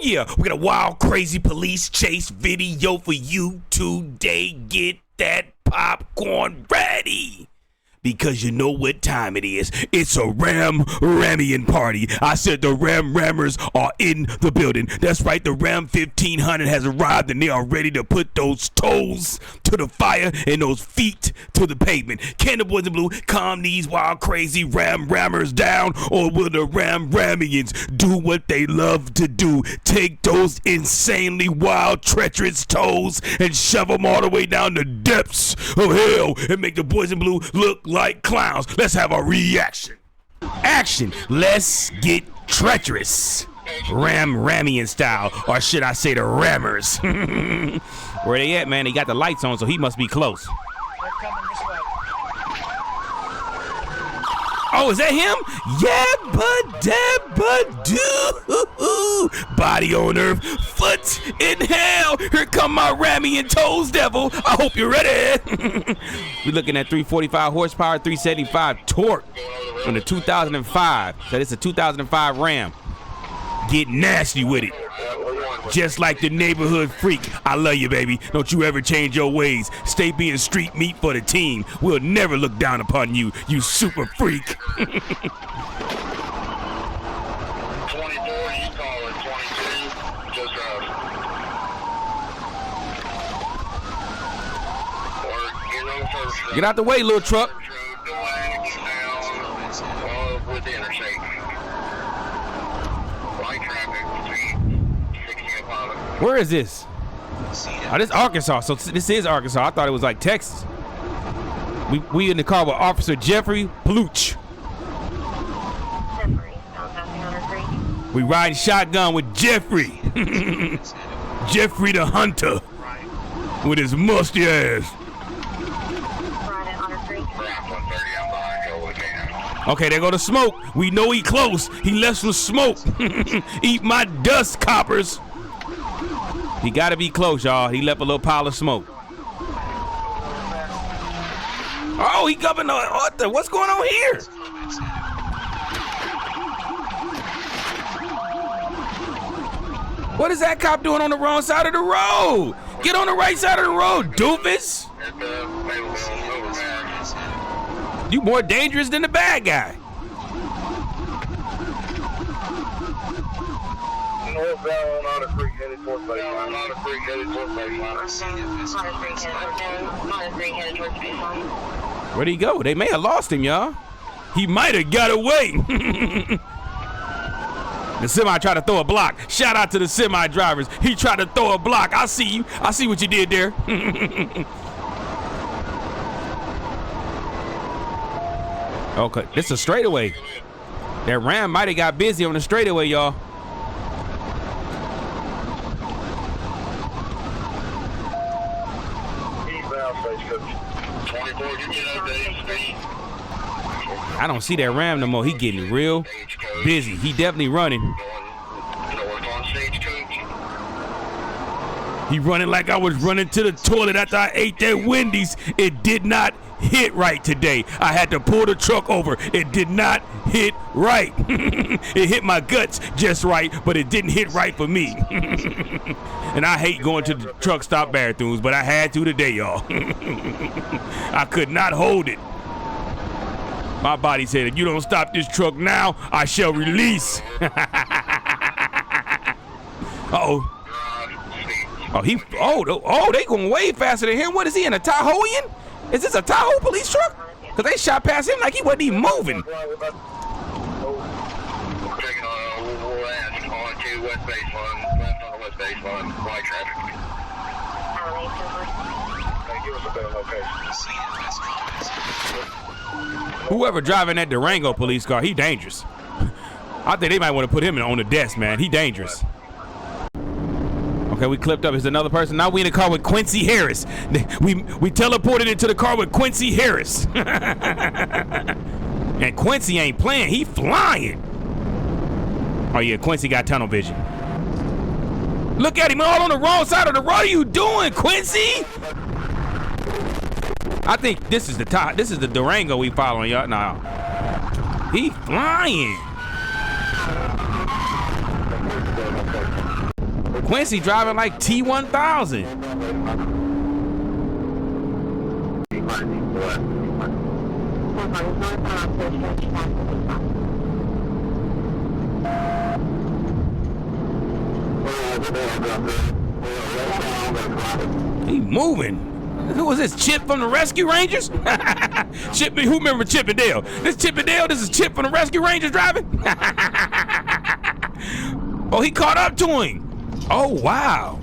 yeah, we got a wild, crazy police chase video for you today. Get that popcorn ready. Because you know what time it is. It's a Ram-Ramian party. I said the Ram-Rammers are in the building. That's right, the Ram 1500 has arrived and they are ready to put those toes to the fire and those feet to the pavement. Can the boys in blue calm these wild, crazy Ram-Rammers down? Or will the Ram-Ramians do what they love to do? Take those insanely wild, treacherous toes and shove them all the way down the depths of hell and make the boys in blue look like clowns. Let's have a reaction. Action. Let's get treacherous. Ram-Ramian style. Or should I say the Rammers? Where they at, man? They got the lights on, so he must be close. Oh, is that him? Yeah, but do. Body on earth, foot in hell. Here come my Ramian toes, devil. I hope you're ready. We're looking at 345 horsepower, 375 torque from the 2005. So it's a 2005 Ram. Get nasty with it. Just like the neighborhood freak. I love you, baby. Don't you ever change your ways. Stay being street meat for the team. We'll never look down upon you, you super freak. 24, you call it 22, just Get out the way, little truck. With the interstate. Light traffic. Where is this? Oh, this is Arkansas. So this is Arkansas. I thought it was like Texas. We in the car with Officer Jeffrey Pluch. We riding shotgun with Jeffrey. Jeffrey the Hunter. With his musty ass. Okay, there go the smoke. We know he close. He left some smoke. Eat my dust, coppers. He gotta be close, y'all. He left a little pile of smoke. Oh, he coming on. What's going on here? What is that cop doing on the wrong side of the road? Get on the right side of the road, doofus. You more dangerous than the bad guy. Northbound on a creek headed towards baseline. On a creek headed towards baseline. Where'd he go? They may have lost him, y'all. He might have got away. The semi tried to throw a block. Shout out to the semi drivers. He tried to throw a block. I see you. I see what you did there. Okay, this is a straightaway. That Ram might have got busy on the straightaway, y'all. I don't see that Ram no more. He getting real busy. He definitely running. He running like I was running to the toilet after I ate that Wendy's. It did not hit right today. I had to pull the truck over. It did not hit right. It hit my guts just right, but it didn't hit right for me. And I hate going to the truck stop bathrooms, but I had to today, y'all. I could not hold it. My body said, if you don't stop this truck now, I shall release. Uh-oh. Oh, they going way faster than him. What is he, in a Tahoean? Is this a Tahoe police truck? Because they shot past him like he wasn't even moving. Whoever driving that Durango police car, he dangerous. I think they might want to put him on the desk, man. He dangerous. Okay, we clipped up. Here's another person. Now we in the car with Quincy Harris. We teleported into the car with Quincy Harris. And Quincy ain't playing. He flying. Oh, yeah, Quincy got tunnel vision. Look at him all on the wrong side of the road. What are you doing, Quincy? I think this is the top. This is the Durango we following, y'all. Nah, he flying. Quincy driving like T1000. He moving. Who was this? Chip from the Rescue Rangers? Chip, who remember Chip and Dale? This Chip and Dale, this is Chip from the Rescue Rangers driving? Oh, he caught up to him. Oh, wow.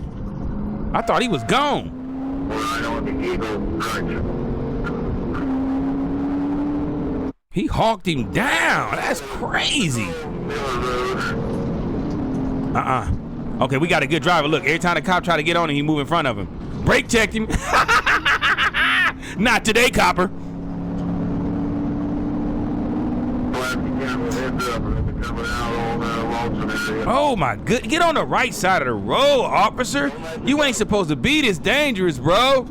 I thought he was gone. He hawked him down. That's crazy. Okay, we got a good driver. Look, every time the cop try to get on him, he move in front of him. Brake checked him. Not today, copper. Oh my good, get on the right side of the road, officer. You ain't supposed to be this dangerous, bro.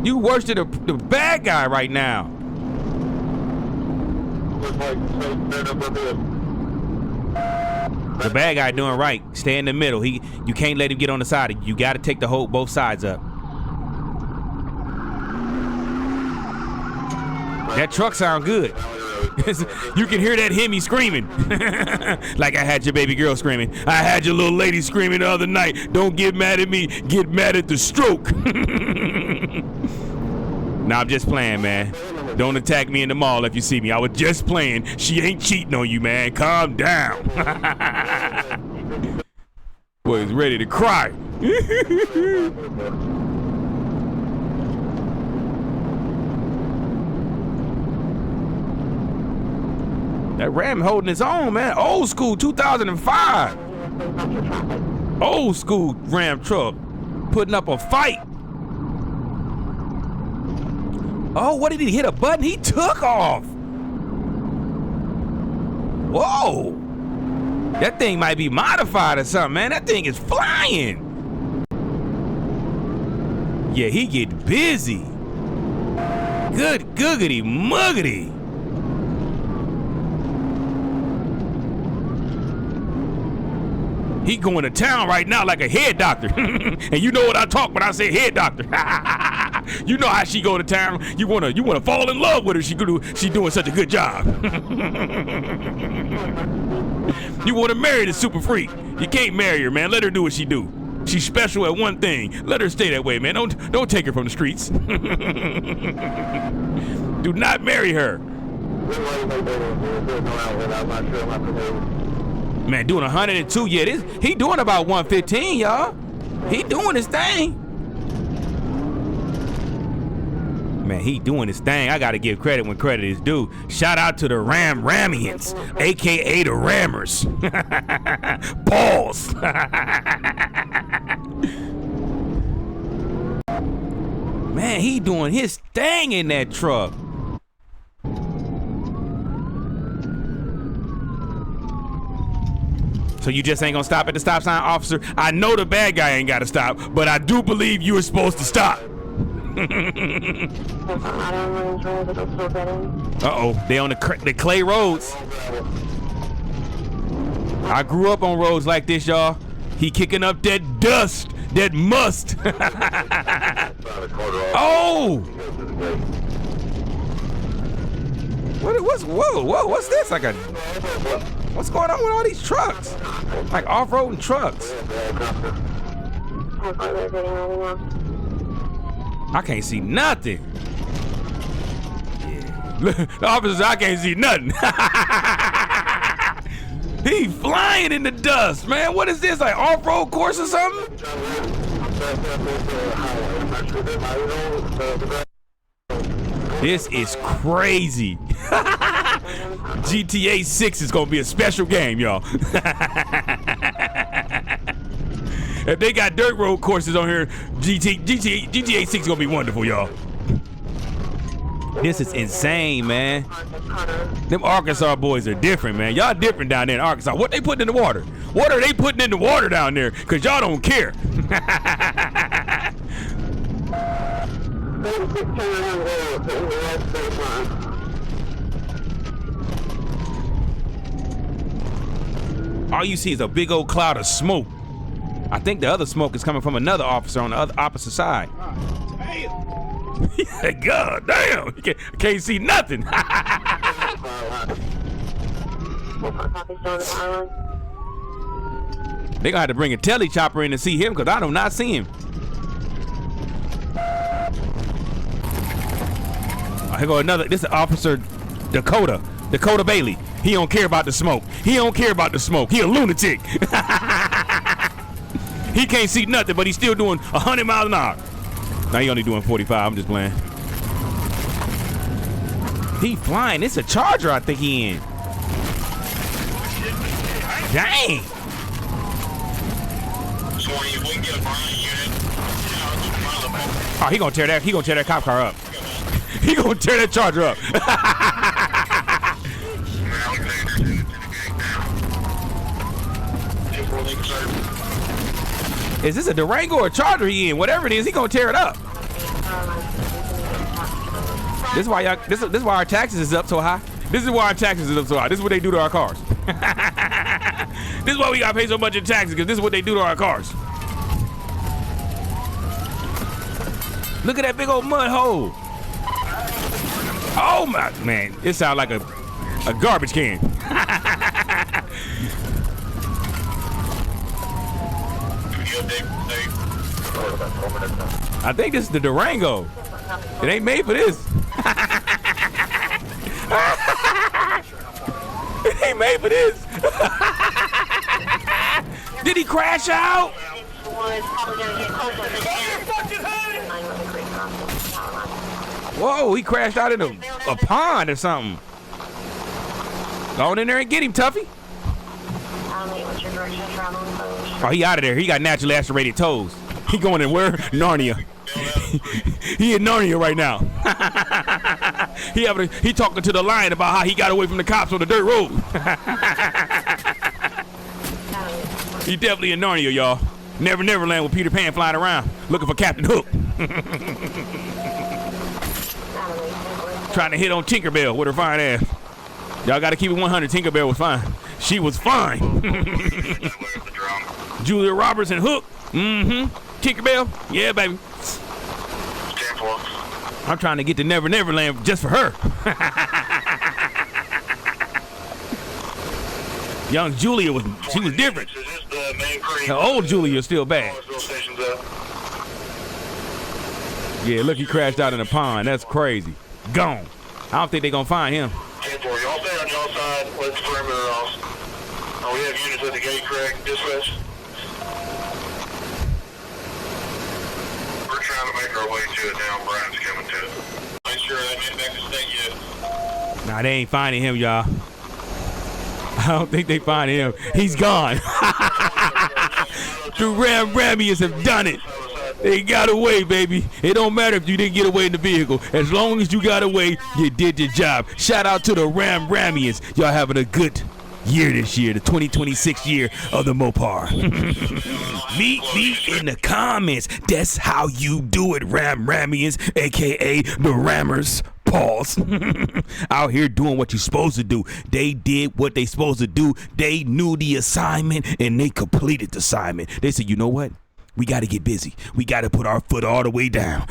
You worse than the bad guy right now. The bad guy doing right. Stay in the middle. You can't let him get on the side. You got to take the whole both sides up. That truck sound good. You can hear that Hemi screaming. Like I had your baby girl screaming. I had your little lady screaming the other night. Don't get mad at me. Get mad at the stroke. Nah, I'm just playing, man. Don't attack me in the mall if you see me. I was just playing. She ain't cheating on you, man. Calm down. Boy, he's ready to cry. That Ram holding its own, man. Old school 2005. Old school Ram truck. Putting up a fight. Oh, what did he hit a button? He took off. Whoa. That thing might be modified or something, man. That thing is flying. Yeah, he get busy. Good googity muggity. He going to town right now like a head doctor. And you know what I talk when I say head doctor. You know how she go to town. You wanna fall in love with her. She doing such a good job. You wanna marry the super freak. You can't marry her, man. Let her do what she do. She's special at one thing. Let her stay that way, man. Don't take her from the streets. Do not marry her. Man, doing 102, yeah, he doing about 115, y'all. He doing his thing. Man, he doing his thing. I gotta give credit when credit is due. Shout out to the Ramians, aka the Rammers. Balls. Man, he doing his thing in that truck. So you just ain't gonna stop at the stop sign, officer? I know the bad guy ain't gotta stop, but I do believe you were supposed to stop. Uh-oh, they on the clay roads. I grew up on roads like this, y'all. He kicking up that dust, that must. Oh! What's this? Like what's going on with all these trucks? Like off-roading trucks. I can't see nothing. Yeah. The officer, I can't see nothing. He flying in the dust, man. What is this, like off-road course or something? This is crazy. GTA 6 is gonna be a special game, y'all. If they got dirt road courses on here, GTA 6 is gonna be wonderful, y'all. This is insane, man. Them Arkansas boys are different, man. Y'all different down there in Arkansas. What they putting in the water? What are they putting in the water down there? Cause y'all don't care. All you see is a big old cloud of smoke. I think the other smoke is coming from another officer on the other opposite side. Damn. God damn. Can't see nothing. They gonna have to bring a tele chopper in to see him because I do not see him. Here go another. This is Officer Dakota Bailey. He don't care about the smoke. He don't care about the smoke. He a lunatic. He can't see nothing, but he's still doing 100 miles an hour. Now he only doing 45. I'm just playing. He flying. It's a Charger, I think he in. Dang. Oh, he gonna tear that cop car up. He gonna tear that Charger up. Is this a Durango or a Charger he in? Whatever it is, he gonna tear it up. This is why y'all. This is why our taxes is up so high. This is why our taxes is up so high. This is what they do to our cars. This is why we gotta pay so much in taxes, because this is what they do to our cars. Look at that big old mud hole. Oh my man, it sounds like a garbage can. I think this is the Durango. It ain't made for this. It ain't made for this. Did he crash out? Whoa, he crashed out in a pond or something. Go on in there and get him, Tuffy. Oh, he out of there. He got naturally lacerated toes. He going in where? Narnia. He in Narnia right now. He talking to the lion about how he got away from the cops on the dirt road. He definitely in Narnia, y'all. Neverland with Peter Pan flying around looking for Captain Hook. Trying to hit on Tinkerbell with her fine ass. Y'all got to keep it 100. Tinkerbell was fine. She was fine. Julia Roberts and Hook. Tinkerbell. Yeah, baby. I'm trying to get to Neverland just for her. Young Julia was different. The old Julia is still bad. Yeah, look, he crashed out in a pond. That's crazy. Gone. I don't think they're gonna find him. Y'all stay on y'all side. Let the perimeter off. We have units at the gate, correct? Dispatch. We're trying to make our way to it now. Brian's coming to it. Make sure they made back to state yet. Nah, they ain't finding him, y'all. I don't think they find him. He's gone. The Ramians have done it. They got away, baby. It don't matter if you didn't get away in the vehicle. As long as you got away, you did your job. Shout out to the Ramians. Y'all having a good year this year, the 2026 year of the Mopar. Meet me in the comments. That's how you do it, Ramians, aka the Rammers. Pause. Out here doing what you're supposed to do. They did what they supposed to do. They knew the assignment and they completed the assignment. They said, you know what? We got to get busy. We got to put our foot all the way down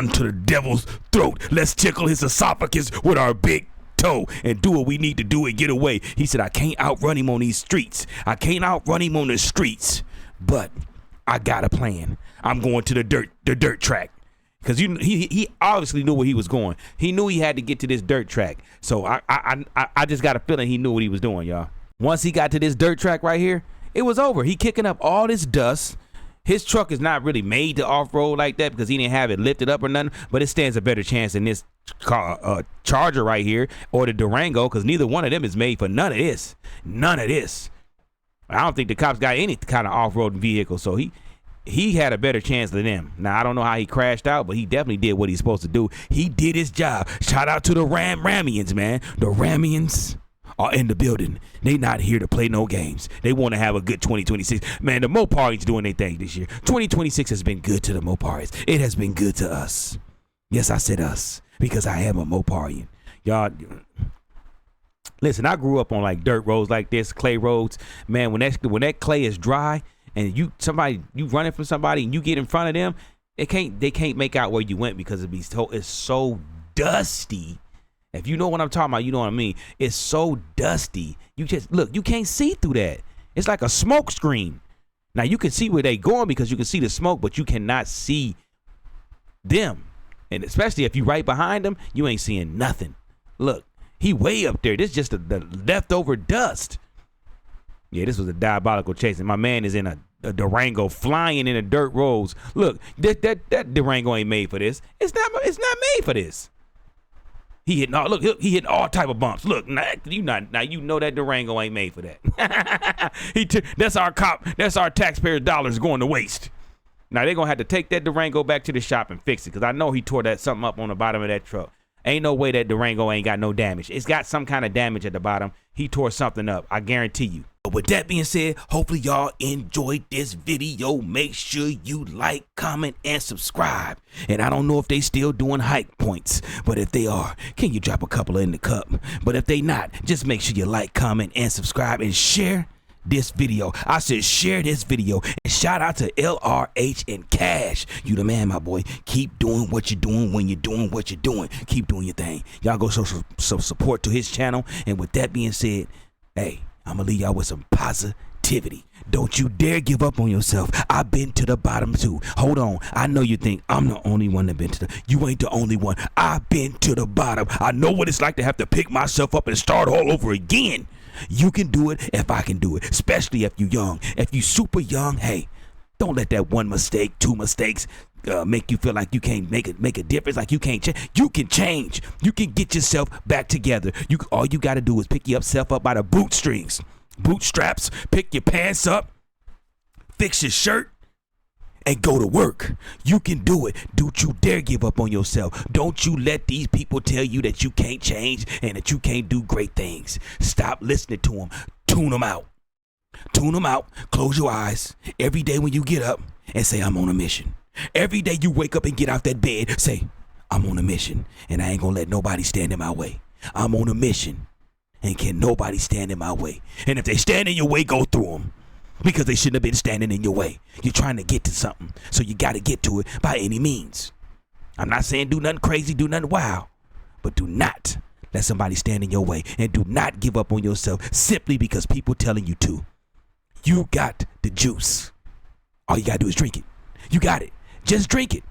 to the devil's throat. Let's tickle his esophagus with our big toe and do what we need to do and get away. He said, I can't outrun him on these streets. I can't outrun him on the streets, but I got a plan. I'm going to the dirt track. Because he obviously knew where he was going. He knew he had to get to this dirt track. So I just got a feeling he knew what he was doing, y'all. Once he got to this dirt track right here, it was over. He kicking up all this dust. His truck is not really made to off-road like that because he didn't have it lifted up or nothing, but it stands a better chance than this Charger right here or the Durango, because neither one of them is made for none of this. None of this. I don't think the cops got any kind of off-road vehicle, so he had a better chance than them. Now, I don't know how he crashed out, but he definitely did what he's supposed to do. He did his job. Shout out to the Ramians, man. The Ramians are in the building. They not here to play no games. They want to have a good 2026. Man, the Moparians doing their thing this year. 2026 has been good to the Moparians. It has been good to us. Yes, I said us, because I am a Moparian. Y'all, listen, I grew up on like dirt roads like this, clay roads. Man, when that clay is dry, and you running from somebody and you get in front of them, they can't make out where you went because it's so dusty. If you know what I'm talking about, you know what I mean. It's so dusty. You can't see through that. It's like a smoke screen. Now you can see where they going because you can see the smoke, but you cannot see them. And especially if you right behind them, you ain't seeing nothing. Look, he way up there. This is just the leftover dust. Yeah, this was a diabolical chase, and my man is in a Durango flying in the dirt roads. Look, that Durango ain't made for this. It's not made for this. He hitting all type of bumps. Look, now you know that Durango ain't made for that. That's our taxpayers' dollars going to waste. Now they're gonna have to take that Durango back to the shop and fix it, because I know he tore something up on the bottom of that truck. Ain't no way that Durango ain't got no damage. It's got some kind of damage at the bottom. He tore something up, I guarantee you. But with that being said, hopefully y'all enjoyed this video. Make sure you like, comment, and subscribe. And I don't know if they still doing hike points, but if they are, can you drop a couple in the cup? But if they not, just make sure you like, comment, and subscribe, and share this video. I said share this video. And shout out to LRH and Cash. You the man, my boy. Keep doing what you're doing when you're doing what you're doing. Keep doing your thing. Y'all go show some support to his channel. And with that being said, hey, I'm gonna leave y'all with some positivity. Don't you dare give up on yourself. I've been to the bottom too. Hold on. I know you think I'm the only one that been to the. You ain't the only one. I've been to the bottom. I know what it's like to have to pick myself up and start all over again. You can do it if I can do it, especially if you young. If you super young, hey, don't let that one mistake, two mistakes make you feel like you can't make a difference, like you can't change. You can change. You can get yourself back together. All you got to do is pick yourself up by the bootstraps, pick your pants up, fix your shirt, and go to work. You can do it. Don't you dare give up on yourself. Don't you let these people tell you that you can't change and that you can't do great things. Stop listening to them. Tune them out. Tune them out. Close your eyes every day when you get up and say, I'm on a mission. Every day you wake up and get out that bed, say, I'm on a mission and I ain't gonna let nobody stand in my way. I'm on a mission and can nobody stand in my way. And if they stand in your way, go through them. Because they shouldn't have been standing in your way. You're trying to get to something, so you got to get to it by any means. I'm not saying do nothing crazy, do nothing wild, but do not let somebody stand in your way, and do not give up on yourself simply because people telling you to. You got the juice. All you got to do is drink it. You got it. Just drink it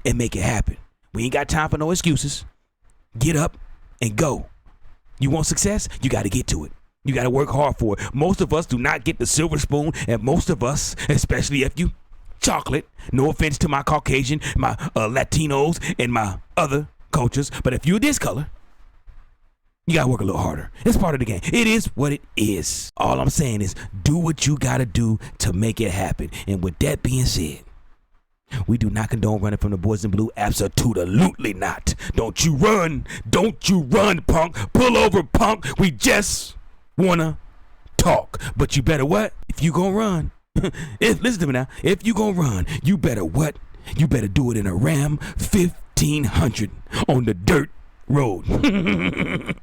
and make it happen. We ain't got time for no excuses. Get up and go. You want success? You got to get to it. You got to work hard for it. Most of us do not get the silver spoon, and most of us, especially if you chocolate, no offense to my Caucasian, my Latinos, and my other cultures, but if you're this color, you got to work a little harder. It's part of the game. It is what it is. All I'm saying is do what you got to do to make it happen. And with that being said, we do not condone running from the boys in blue. Absolutely not. Don't you run. Don't you run, punk. Pull over, punk. We just wanna talk. But you better what? If you gonna run, listen to me now. If you gonna run, you better what? You better do it in a Ram 1500 on the dirt road.